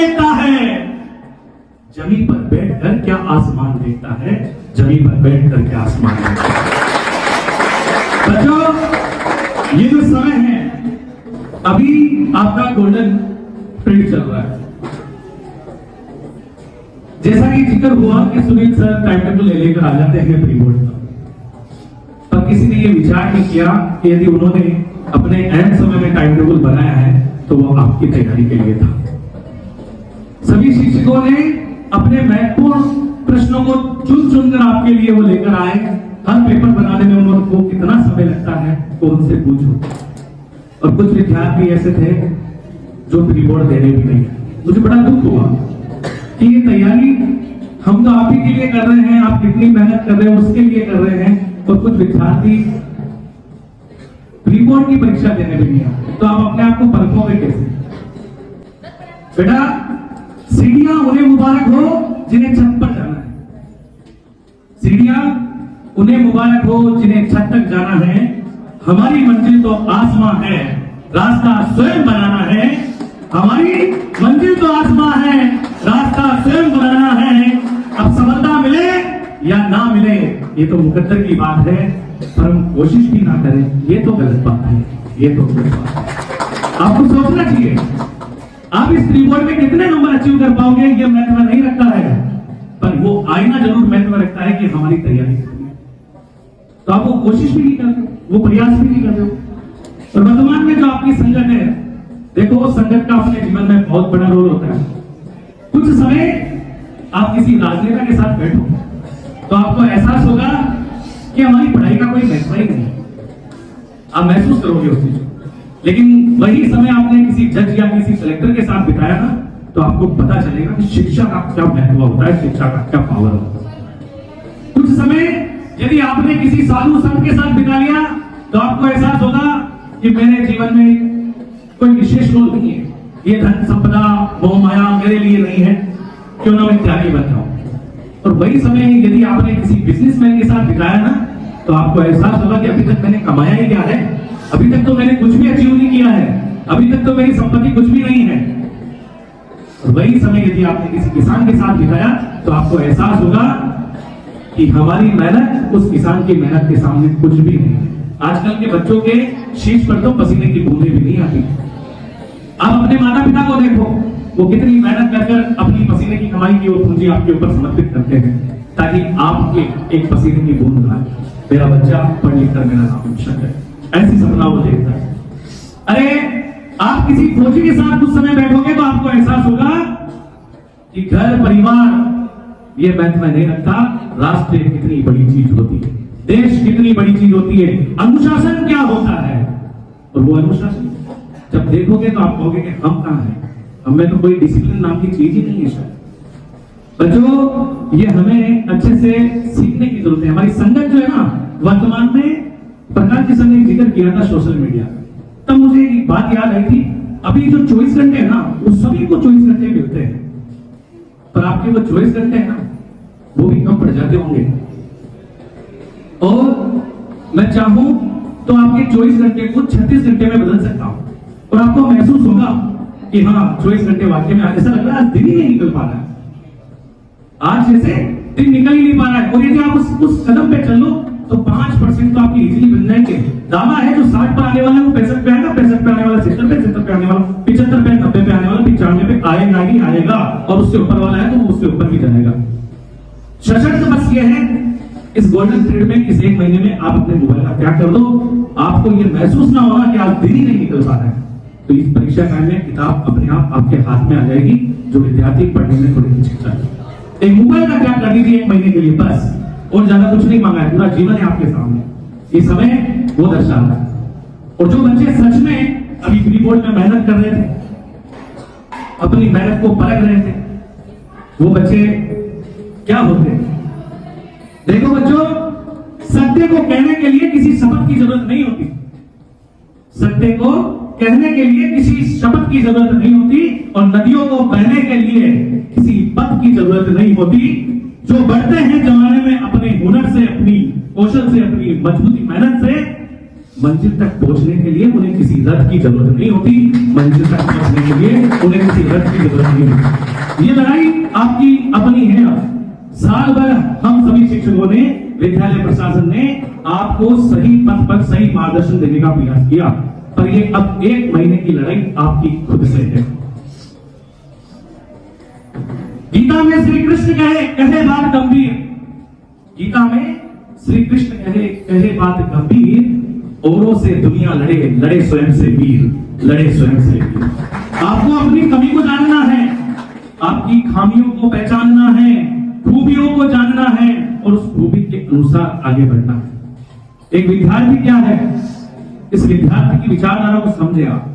देखता है, जमीन पर बैठकर क्या आसमान देखता है, जमीन पर बैठकर क्या आसमान देखता है। बच्चों, ये जो समय है, अभी आपका गोल्डन पीरियड चल रहा है। जैसा कि जिक्र हुआ कि सुनील सर टाइम टेबल लेकर आ जाते हैं प्री बोर्ड का, पर किसी ने ये विचार नहीं किया कि यदि उन्होंने अपने एंड समय में टाइम टेबल बनाया है तो वो आपकी तैयारी के लिए था। सभी शिक्षकों ने अपने महत्वपूर्ण प्रश्नों को चुन कर आपके लिए वो लेकर आए। हर पेपर बनाने में उनको कितना समय लगता है वो उनसे पूछो। और कुछ विद्यार्थी ऐसे थे जो प्री बोर्ड देने भी नहीं। मुझे बड़ा दुख हुआ कि ये तैयारी हम तो आप ही के लिए कर रहे हैं, आप कितनी मेहनत कर रहे हैं उसके लिए कर रहे हैं, और कुछ विद्यार्थी प्री बोर्ड की परीक्षा देने भी नहीं आते। तो आप अपने आप को परखोगे कैसे? बेटा, सीढ़ियां उन्हें मुबारक हो जिन्हें छत पर जाना है, सीढ़ियां उन्हें मुबारक हो जिन्हें छत तक जाना है। हमारी मंजिल तो आसमां है, रास्ता स्वयं बनाना है। हमारी मंजिल तो आसमां है, रास्ता स्वयं बनाना है। अब सफलता मिले या ना मिले ये तो मुकद्दर की बात है, पर हम कोशिश भी ना करें ये तो गलत बात है, ये तो गलत बात है। आपको सोचना चाहिए आप इस प्री बोर्ड में कितने नंबर अचीव कर पाओगे ये महत्व नहीं रखता है, पर वो आईना जरूर महत्व रखता है कि हमारी तैयारी कितनी है। तो आप वो कोशिश भी नहीं करते, वो प्रयास भी नहीं करते। और वर्तमान में जो आपकी संगत है, देखो संगत का अपने जीवन में बहुत बड़ा रोल होता है। कुछ समय आप किसी राजनेता के साथ बैठो तो आपको एहसास होगा कि हमारी पढ़ाई का कोई महत्व ही नहीं, आप महसूस करोगे उस चीज। लेकिन वही समय आपने किसी जज या किसी कलेक्टर के साथ बिताया ना तो आपको पता चलेगा कि शिक्षा का क्या महत्व होता है, शिक्षा का क्या पावर होता है। कुछ समय यदि आपने किसी साधु संत के साथ बिता लिया तो आपको एहसास होगा कि मेरे जीवन में कोई विशेष रोल नहीं है, ये धन संपदा मोह माया मेरे लिए नहीं है, क्यों ना मैं त्यागी बन जाऊं। और वही समय यदि आपने किसी बिजनेसमैन के साथ बिताया ना तो आपको एहसास होगा कि अभी तक मैंने कमाया ही क्या है, अभी तक तो मैंने कुछ भी अचीव नहीं किया है, अभी तक तो मेरी संपत्ति कुछ भी नहीं है। और वही समय यदि आपने किसी किसान के साथ बिताया तो आपको एहसास होगा कि हमारी मेहनत उस किसान की मेहनत के सामने कुछ भी नहीं है। आजकल के बच्चों के शीश पर तो पसीने की बूंदें भी नहीं आती। आप अपने माता पिता को देखो, वो कितनी मेहनत करके अपनी पसीने की कमाई की वो पूंजी आपके ऊपर समर्पित करते हैं ताकि आपके एक पसीने की बूंद ना आए, मेरा बच्चा पढ़ लिख कर मेरा नाम रोशन करे, ऐसी सपना वो देखता है। अरे आप किसी फौजी के साथ कुछ समय बैठोगे तो आपको एहसास होगा कि घर परिवार ये महत्व नहीं रखता, राष्ट्र कितनी बड़ी चीज होती है, देश कितनी बड़ी चीज होती है, अनुशासन क्या होता है। और वो अनुशासन जब देखोगे तो आप कहोगे कि हम कहां हैं, हमें तो कोई डिसिप्लिन नाम की चीज ही नहीं है शायद। बच्चों, ये हमें अच्छे से सीखने की जरूरत है। हमारी संगत जो है ना, वर्तमान में प्रकाश जी ने जिक्र किया था सोशल मीडिया, तब मुझे एक बात याद आई थी। अभी जो 24 घंटे है ना वो सभी को 24 घंटे मिलते हैं, पर आपके वो 24 घंटे है ना वो भी कम पड़ जाते होंगे। और मैं चाहूं तो आपके 24 घंटे को 36 घंटे में बदल सकता हूं और आपको महसूस होगा कि हाँ 24 घंटे वाकई में ऐसा लग रहा है आज दिन ही नहीं निकल पा रहा है, आज जैसे दिन निकल ही नहीं पा रहा है। और यदि आप उस कदम पे चलो तो 5% तो आपकी इजीली बन जाएंगे। दावा है जो 60 पर आने वाला है वो 65 पे आएगा, 65 पे आने वाला 70 पे, 70 पे आने वाला 75 पे, 90 पे आने वाला 95 पे आएगा ही आएगा, और उससे ऊपर वाला है तो वो उससे ऊपर भी जाएगा। सशक्त बस ये है इस गोल्डन पीरियड में इस एक महीने में आप अपने मोबाइल का त्याग कर दो, आपको ये महसूस ना होगा कि आज दिन ही नहीं निकल पा रहा है। तो इस परीक्षा काल में किताब अपने आप आपके हाथ में आ जाएगी, जो विद्यार्थी पढ़ने में थोड़ी हिचकिचाता है। एक मोबाइल का त्याग कर दीजिए एक महीने के लिए बस, और ज्यादा कुछ नहीं मांगा है, पूरा जीवन है आपके सामने, ये समय वो दर्शा रहा है। और जो बच्चे सच में अभी प्री बोर्ड में मेहनत कर रहे थे, अपनी मेहनत को परख रहे थे, वो बच्चे क्या होते हैं। देखो बच्चों, सत्य को कहने के लिए किसी शपथ की जरूरत नहीं होती, सत्य को कहने के लिए किसी शपथ की जरूरत नहीं होती, और नदियों को बहने के लिए किसी पथ की जरूरत नहीं होती। जो बढ़ते हैं जमाने में अपने हुनर से, अपनी कौशल से, अपनी मजबूती मेहनत से, मंजिल तक पहुंचने के लिए उन्हें किसी रथ की जरूरत नहीं होती, मंजिल तक पहुंचने के लिए उन्हें किसी रथ की जरूरत नहीं होती। ये लड़ाई आपकी अपनी है। साल भर हम सभी शिक्षकों ने, विद्यालय प्रशासन ने आपको सही पथ पर सही मार्गदर्शन देने का प्रयास किया, पर ये अब 1 महीने की लड़ाई आपकी खुद से है। गीता में श्री कृष्ण कहे बात गंभीर, गीता में श्री कृष्ण कहे बात गंभीर, औरों से दुनिया लड़े, लड़े स्वयं से वीर, लड़े स्वयं से वीर। आपको अपनी कमी को जानना है, आपकी खामियों को पहचानना है, खूबियों को जानना है और उस खूबी के अनुसार आगे बढ़ना है। एक विद्यार्थी क्या है, इस विद्यार्थी की विचारधारा को समझे आप।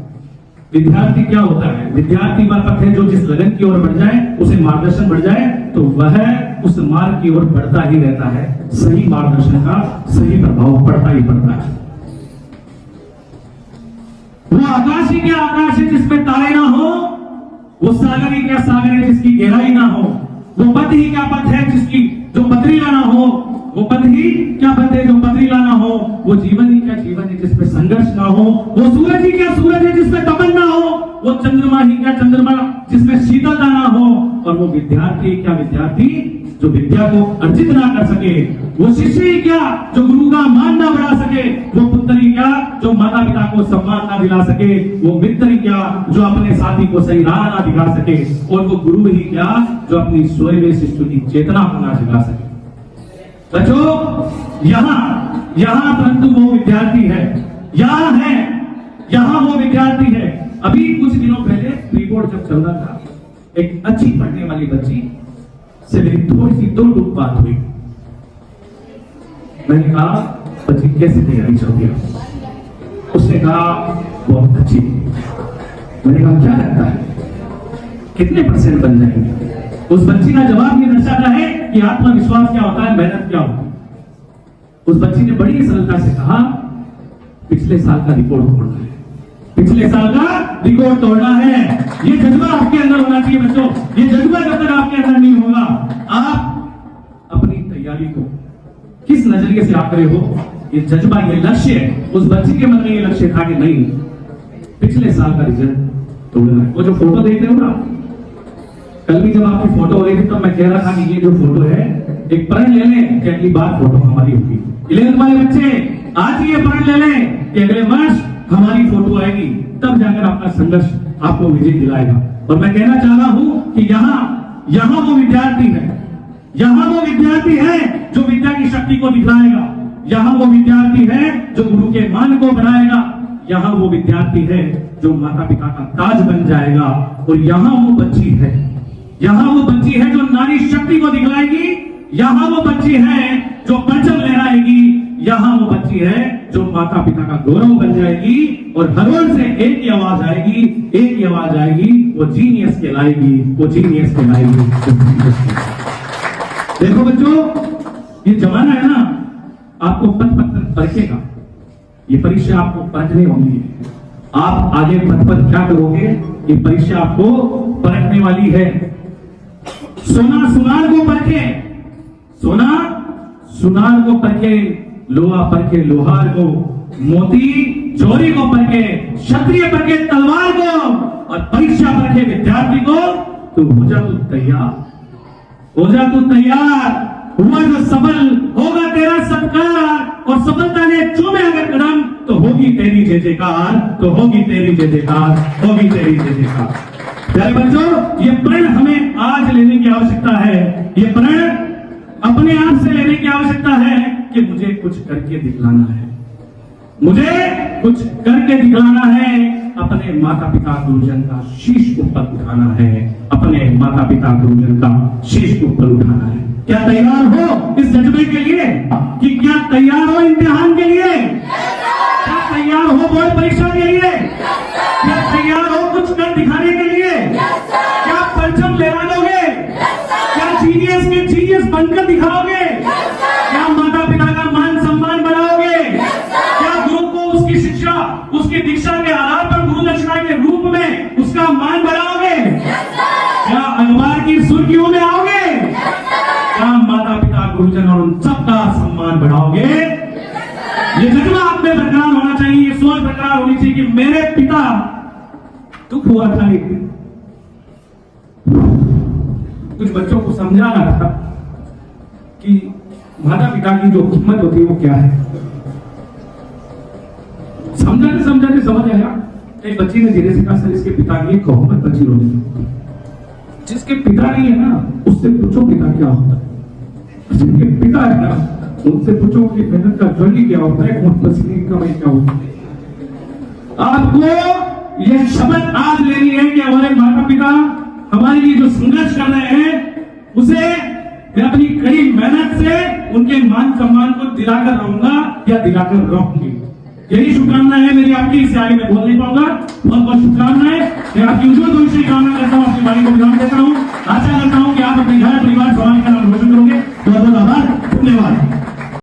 विद्यार्थी क्या होता है? विद्यार्थी वह पथ है जो जिस लगन की ओर बढ़ जाए, उसे मार्गदर्शन बढ़ जाए तो वह उस मार्ग की ओर बढ़ता ही रहता है। सही मार्गदर्शन का सही प्रभाव पड़ता ही पड़ता है। वो आकाश ही क्या आकाश है जिसमें तारे ना हो, वो सागर ही क्या सागर है जिसकी गहराई ना हो, वो पथ ही क्या पथ है जिसकी जो पथरीला ना हो, वो पथ ही क्या पथ है जो पथरीला ना हो, वो जीवन ही क्या जीवन है जिसमें संघर्ष ना हो, वो सूरज ही क्या सूरज है जिसमें तपन ना हो, वो चंद्रमा ही क्या चंद्रमा जिसमें शीतलता ना हो, और वो विद्यार्थी क्या विद्यार्थी जो विद्या को अर्जित ना कर सके, वो शिष्य ही क्या जो गुरु का मान ना बढ़ा सके, वो पुत्र ही क्या जो माता पिता को सम्मान ना दिला सके, वो मित्र ही क्या जो अपने साथी को सही राह ना दिखा सके, और वो गुरु ही क्या जो अपनी स्वयं में शिष्य की चेतना को ना जगा सके। बच्चों यहाँ परंतु वो विद्यार्थी है, यहाँ वो विद्यार्थी है। अभी कुछ दिनों पहले प्री बोर्ड जब चल रहा था, एक अच्छी पढ़ने वाली बच्ची से मेरी थोड़ी सी 2 टूक बात हुई। मैंने कहा बच्ची कैसी तैयारी चल रही है? उसने कहा बहुत अच्छी। मैंने कहा क्या लगता है कितने % बन जाएंगे? उस बच्ची का जवाब ये दर्शाता है कि आत्मविश्वास क्या होता है, मेहनत क्या होती है। उस बच्ची ने बड़ी सरलता से कहा पिछले साल का रिकॉर्ड तोड़ना है, पिछले साल का रिकॉर्ड तोड़ना है। ये जज्बा आपके अंदर होना चाहिए बच्चों। ये जज्बा जब तक आपके अंदर नहीं होगा, आप अपनी तैयारी को किस नजरिए से आप रहे हो, ये जज्बा, ये लक्ष्य, उस बच्ची के मन में ये लक्ष्य था कि नहीं पिछले साल का रिजल्ट तोड़ना है। वो जो फोटो देख रहे हो ना, कल भी जब आपकी फोटो हो रही थी तब मैं कह रहा था कि ये जो फोटो है एक प्रण ले लें कि अगली बार फोटो हमारी होगी। 11th वाले बच्चे आज ये प्रण ले लें कि अगले वर्ष हमारी फोटो आएगी, तब जाकर आपका संघर्ष आपको विजय दिलाएगा। और मैं कहना चाह रहा हूं कि यहाँ वो विद्यार्थी है, यहाँ वो विद्यार्थी है जो विद्या की शक्ति को दिखलाएगा, यहाँ वो विद्यार्थी है जो गुरु के मान को बढ़ाएगा, यहाँ वो विद्यार्थी है जो माता पिता का ताज बन जाएगा। और यहाँ वो बच्ची है, यहाँ वो बच्ची है जो नारी शक्ति को दिखलाएगी, यहाँ वो बच्ची है जो परचम लहराएगी, यहाँ वो बच्ची है जो माता पिता का गौरव बन जाएगी। और हर ओर से एक ही आवाज आएगी, एक ही आवाज आएगी, वो जीनियस कहलाएगी, वो जीनियस कहलाएगी। देखो बच्चों, ये जमाना है ना, आपको पथ पथ परखेगा। ये परीक्षा आपको परखने होगी। आप आगे पथ पर क्या करोगे, ये परीक्षा आपको परखने वाली है। सोना सुनार को परखे, सोना सुनार को परखे, लोहा परखे लोहार को, मोती चोरी को परखे, क्षत्रिय परखे तलवार को, और परीक्षा परखे विद्यार्थी को। तो हो जा तू तैयार, हो जा तू तैयार। हुआ जो सफल होगा तेरा सत्कार, और सफलता ने चूमे अगर कदम तो होगी तेरी जय जयकार, तो होगी तेरी जय जयकार, होगी तेरी जय जयकार। प्यारे बच्चों, ये प्रण हमें आज लेने की आवश्यकता है। ये प्रण अपने आप से लेने की आवश्यकता है कि मुझे कुछ करके दिखलाना है, मुझे कुछ करके दिखलाना है। अपने माता पिता गुरुजन का शीश ऊपर उठाना है, अपने माता पिता गुरुजन का शीश ऊपर उठाना है। क्या तैयार हो इस जज्बे के लिए? कि क्या तैयार हो इम्तिहान के लिए? क्या तैयार हो बोर्ड परीक्षा के लिए? क्या तैयार हो कुछ कर दिखाने के लिए? क्या परचम लहरा दोगे? क्या जीनियस के जीनियस बनकर दिखाओगे? क्या माता पिता का मान सम्मान बढ़ाओगे? क्या गुरु को उसकी शिक्षा, उसकी दीक्षा के आधार पर गुरु दक्षिणा के रूप में उसका मान बढ़ाओगे? क्या अखबार की सुर्खियों में आओगे? क्या माता पिता गुरुजन और उन सबका सम्मान बढ़ाओगे? ये जज्बा आप में बरकरार होना विचार होनी चाहिए कि मेरे पिता दुख हुआ था एक दिन, कुछ बच्चों को समझा रहा था कि माता पिता की जो कीमत होती है वो क्या है। समझाते समझाते समझ आया। एक बच्ची ने धीरे से कहा, सर इसके पिता की कहो मत, बच्ची रोने लगी। जिसके पिता नहीं है ना उससे पूछो पिता क्या होता है, जिनके पिता है ना उनसे पूछो कि मेहनत का जर्नी क्या होता है, कौन पसीने की कमाई क्या होती है। आपको यह शपथ आज लेनी है कि हमारे माता पिता हमारे लिए जो संघर्ष कर रहे हैं उसे मैं अपनी कड़ी मेहनत से उनके मान सम्मान को दिलाकर रहूंगा या दिलाकर रहूंगी। यही शुभकामना है मेरी आपकी, इससे आगे मैं बोल नहीं पाऊंगा। बहुत बहुत शुभकामनाएं, मैं आपकी उज्जवल भविष्य की कामना करता हूँ, अपनी वाणी को विराम देता हूँ। आशा करता हूँ कि आप अपने घर परिवार समाज का नाम रोशन करोगे। बहुत बहुत आभार, धन्यवाद।